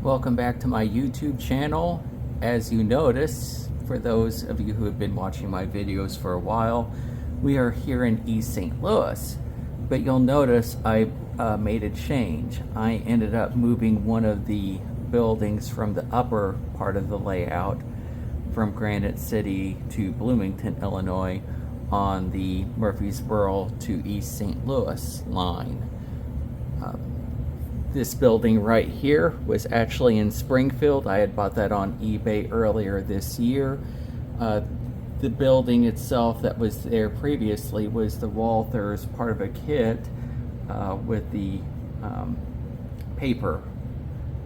Welcome back to my YouTube channel. As you notice, for those of you who have been watching my videos for a while, we are here in East St. Louis. But you'll notice I made a change. I ended up moving one of the buildings from the upper part of the layout from Granite City to Bloomington, Illinois on the Murfreesboro to East St. Louis line. This building right here was actually in Springfield. I had bought that on eBay earlier this year. The building itself that was there previously was the Walthers part of a kit with the paper.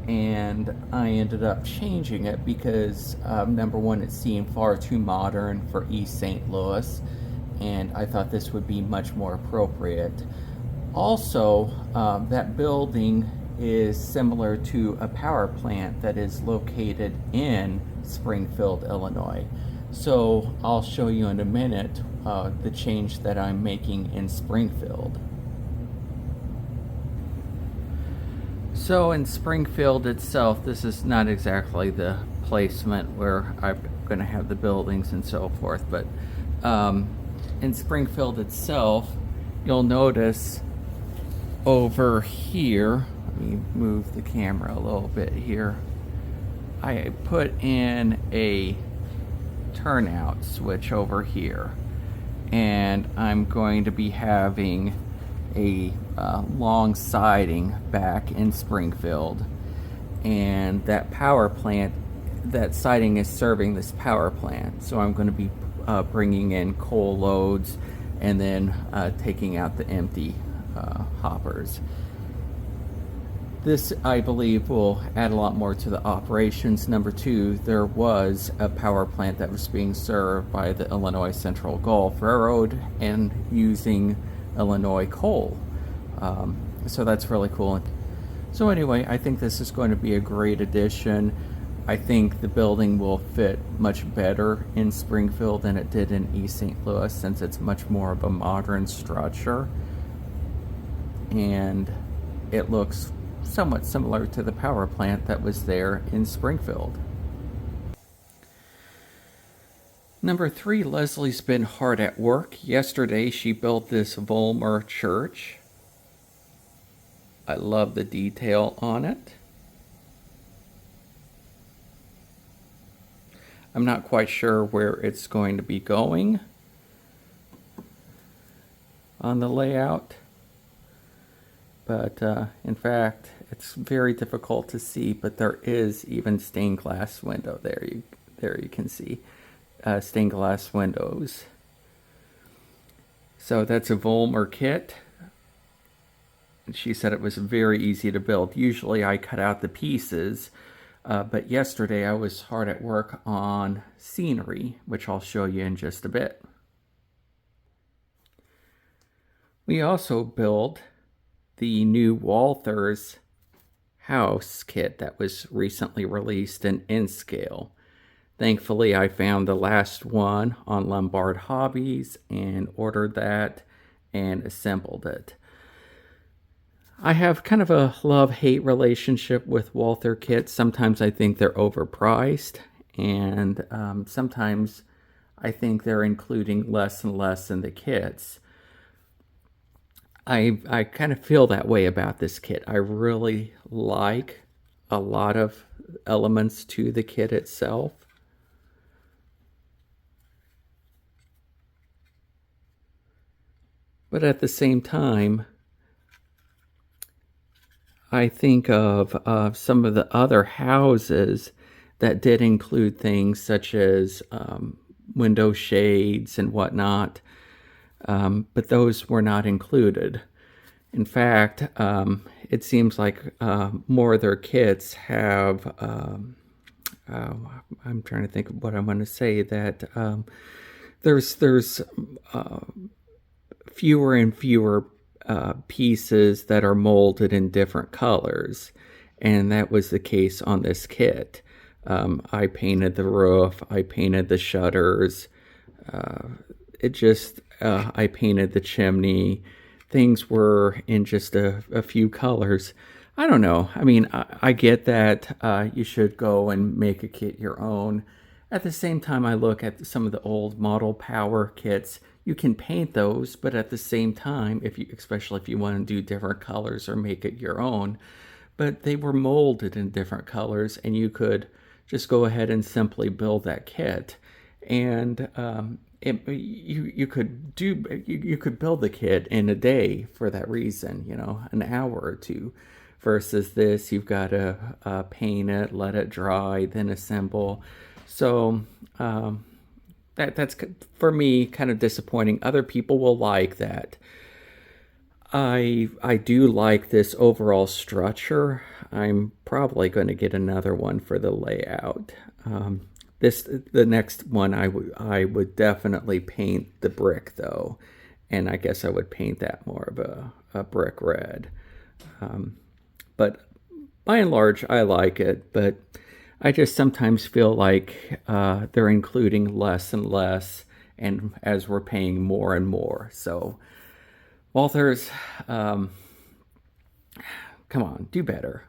And I ended up changing it because number one, it seemed far too modern for East St. Louis, and I thought this would be much more appropriate. Also, that building is similar to a power plant that is located in Springfield, Illinois. So I'll show you in a minute the change that I'm making in Springfield. So in Springfield itself, this is not exactly the placement where I'm going to have the buildings and so forth, but in Springfield itself, you'll notice over here, let me move the camera a little bit here, I put in a turnout switch over here, and I'm going to be having a long siding back in Springfield, and that power plant, that siding is serving this power plant, so I'm going to be bringing in coal loads and then taking out the empty hoppers. This, I believe, will add a lot more to the operations. Number two, there was a power plant that was being served by the Illinois Central Gulf Railroad and using Illinois coal. So that's really cool. So anyway, I think this is going to be a great addition. I think the building will fit much better in Springfield than it did in East St. Louis, since it's much more of a modern structure. And it looks somewhat similar to the power plant that was there in Springfield. Number three, Leslie's been hard at work. Yesterday she built this Volmer church. I love the detail on it. I'm not quite sure where it's going to be going on the layout. But in fact, it's very difficult to see, but there is even stained glass window there. You can see stained glass windows. So that's a Volmer kit. And she said it was very easy to build. Usually I cut out the pieces, but yesterday I was hard at work on scenery, which I'll show you in just a bit. We also built the new Walthers house kit that was recently released in scale. Thankfully, I found the last one on Lombard Hobbies and ordered that and assembled it. I have kind of a love-hate relationship with Walther kits. Sometimes I think they're overpriced, and sometimes I think they're including less and less in the kits. I kind of feel that way about this kit. I really like a lot of elements to the kit itself. But at the same time, I think of some of the other houses that did include things such as window shades and whatnot. But those were not included. In fact, it seems like more of their kits have, I'm trying to think of what I'm going to say, that there's fewer and fewer pieces that are molded in different colors. And that was the case on this kit. I painted the roof, I painted the shutters, I painted the chimney. Things were in just a few colors. I don't know. I mean, I get that you should go and make a kit your own. At the same time, I look at some of the old model power kits. You can paint those, but at the same time, if you, especially if you want to do different colors or make it your own, but they were molded in different colors, and you could just go ahead and simply build that kit. And you could you could build the kit in a day for that reason, you know, an hour or two. Versus this, you've got to paint it, let it dry, then assemble. So that's for me kind of disappointing. Other people will like that. I do like this overall structure. I'm probably going to get another one for the layout. The next one I would definitely paint the brick though, and I guess I would paint that more of a brick red. But by and large, I like it. But I just sometimes feel like they're including less and less, and as we're paying more and more. So, Walthers, come on, do better.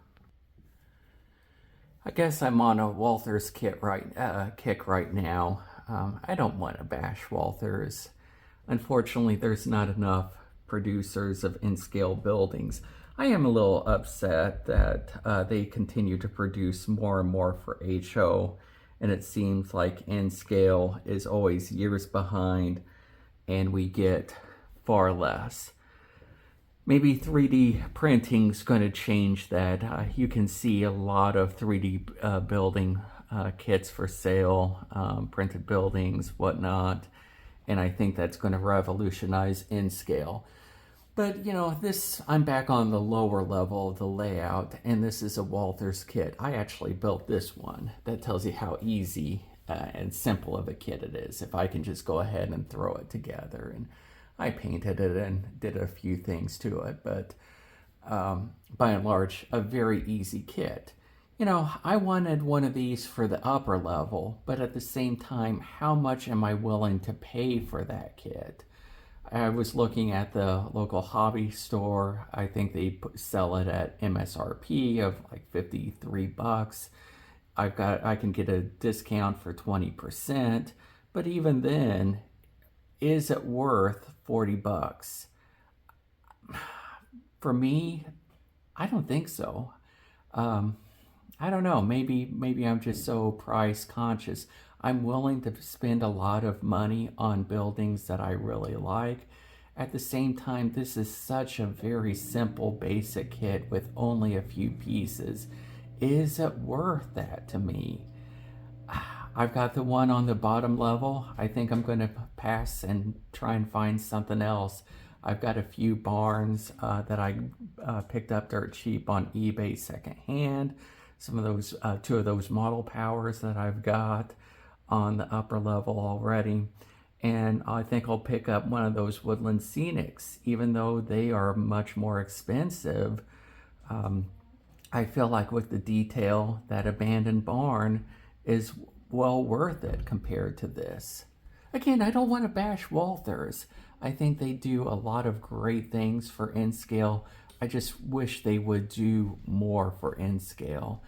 I guess I'm on a Walthers kick right now. I don't want to bash Walthers. Unfortunately, there's not enough producers of in-scale buildings. I am a little upset that they continue to produce more and more for HO, and it seems like in-scale is always years behind, and we get far less. Maybe 3D printing is going to change that. You can see a lot of 3D building kits for sale, printed buildings, whatnot, and I think that's going to revolutionize in-scale. But, you know, I'm back on the lower level of the layout, and this is a Walthers kit. I actually built this one. That tells you how easy and simple of a kit it is. If I can just go ahead and throw it together. And I painted it and did a few things to it, but by and large, a very easy kit. You know, I wanted one of these for the upper level, but at the same time, how much am I willing to pay for that kit? I was looking at the local hobby store. I think they sell it at MSRP of like 53 bucks. I can get a discount for 20%, but even then, is it worth 40 bucks? For me, I don't think so. I don't know, maybe I'm just so price conscious. I'm willing to spend a lot of money on buildings that I really like. At the same time, this is such a very simple, basic kit with only a few pieces. Is it worth that to me? I've got the one on the bottom level. I think I'm going to pass and try and find something else. I've got a few barns that I picked up dirt cheap on eBay secondhand. Some of those, two of those model powers that I've got on the upper level already. And I think I'll pick up one of those Woodland Scenics, even though they are much more expensive. I feel like with the detail, that abandoned barn is well worth it compared to this. Again, I don't want to bash Walthers. I think they do a lot of great things for in-scale. I just wish they would do more for in-scale.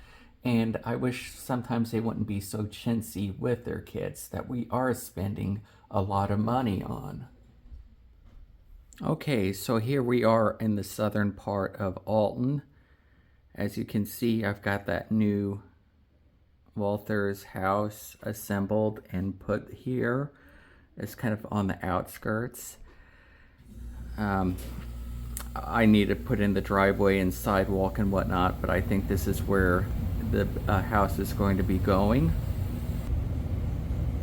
And I wish sometimes they wouldn't be so chintzy with their kits that we are spending a lot of money on. Okay, so here we are in the southern part of Alton. As you can see, I've got that new Walthers house assembled and put here. It's kind of on the outskirts. I need to put in the driveway and sidewalk and whatnot, but I think this is where the house is going to be going.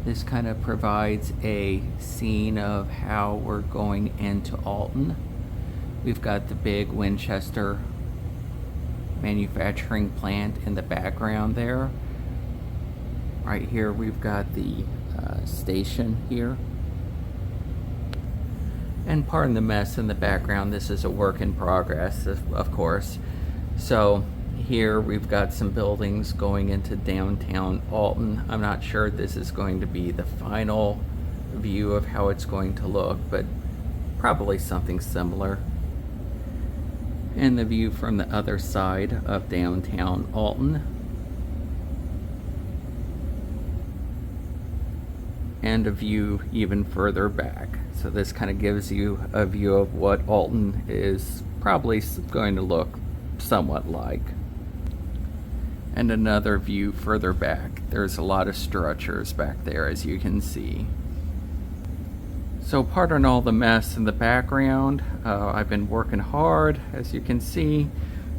This kind of provides a scene of how we're going into Alton. We've got the big Winchester manufacturing plant in the background there. Right here we've got the station here. And pardon the mess in the background, this is a work in progress, of course. So here we've got some buildings going into downtown Alton. I'm not sure this is going to be the final view of how it's going to look, but probably something similar. and the view from the other side of downtown Alton, and a view even further back. So this kind of gives you a view of what Alton is probably going to look somewhat like. And another view further back. There's a lot of structures back there, as you can see. So pardon all the mess in the background. I've been working hard, as you can see,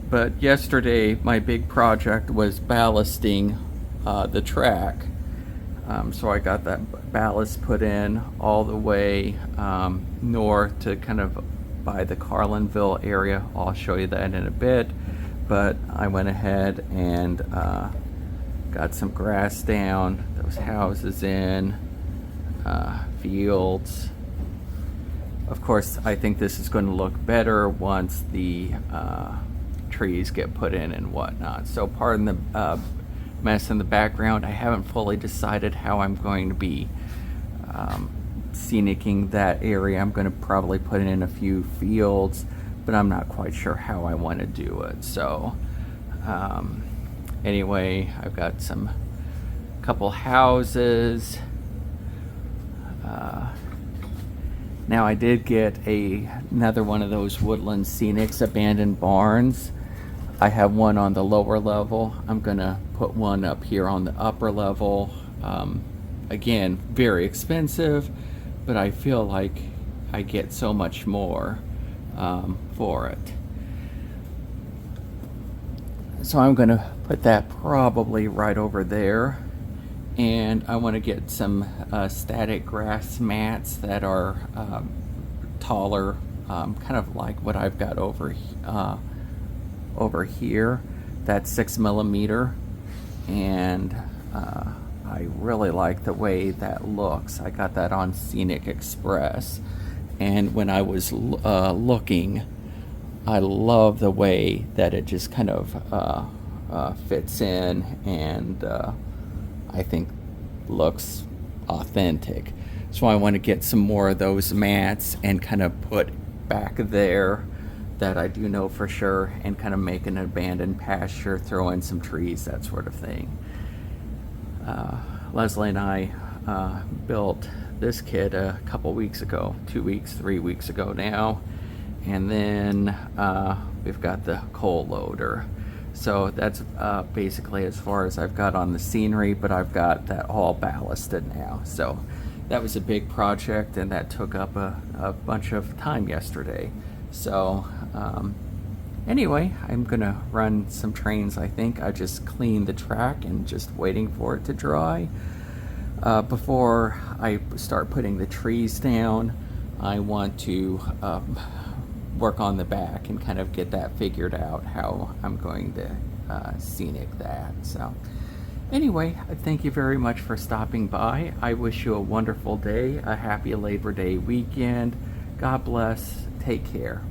but yesterday my big project was ballasting the track. So I got that ballast put in all the way north to kind of by the Carlinville area. I'll show you that in a bit, but I went ahead and got some grass down, those houses in, fields. Of course, I think this is going to look better once the trees get put in and whatnot. So pardon the mess in the background. I haven't fully decided how I'm going to be scenicking that area. I'm going to probably put in a few fields, but I'm not quite sure how I want to do it. So anyway, I've got some couple houses. Now I did get another one of those Woodland Scenics abandoned barns. I have one on the lower level. I'm gonna put one up here on the upper level. Again, very expensive, but I feel like I get so much more for it. So I'm gonna put that probably right over there. And I want to get some static grass mats that are taller, kind of like what I've got over here. That's 6 millimeter, and I really like the way that looks. I got that on Scenic Express, and when I was looking, I love the way that it just kind of fits in, and I think looks authentic. So I want to get some more of those mats and kind of put back there that I do know for sure, and kind of make an abandoned pasture, throw in some trees, that sort of thing. Leslie and I built this kit a couple weeks ago, 2 weeks, 3 weeks ago now, and then we've got the coal loader. So that's basically as far as I've got on the scenery, but I've got that all ballasted now. So that was a big project, and that took up a bunch of time yesterday. So anyway, I'm gonna run some trains. I think I just cleaned the track and just waiting for it to dry. Before I start putting the trees down, I want to work on the back and kind of get that figured out, how I'm going to scenic that. So anyway, thank you very much for stopping by. I wish you a wonderful day, a happy Labor Day weekend. God bless. Take care.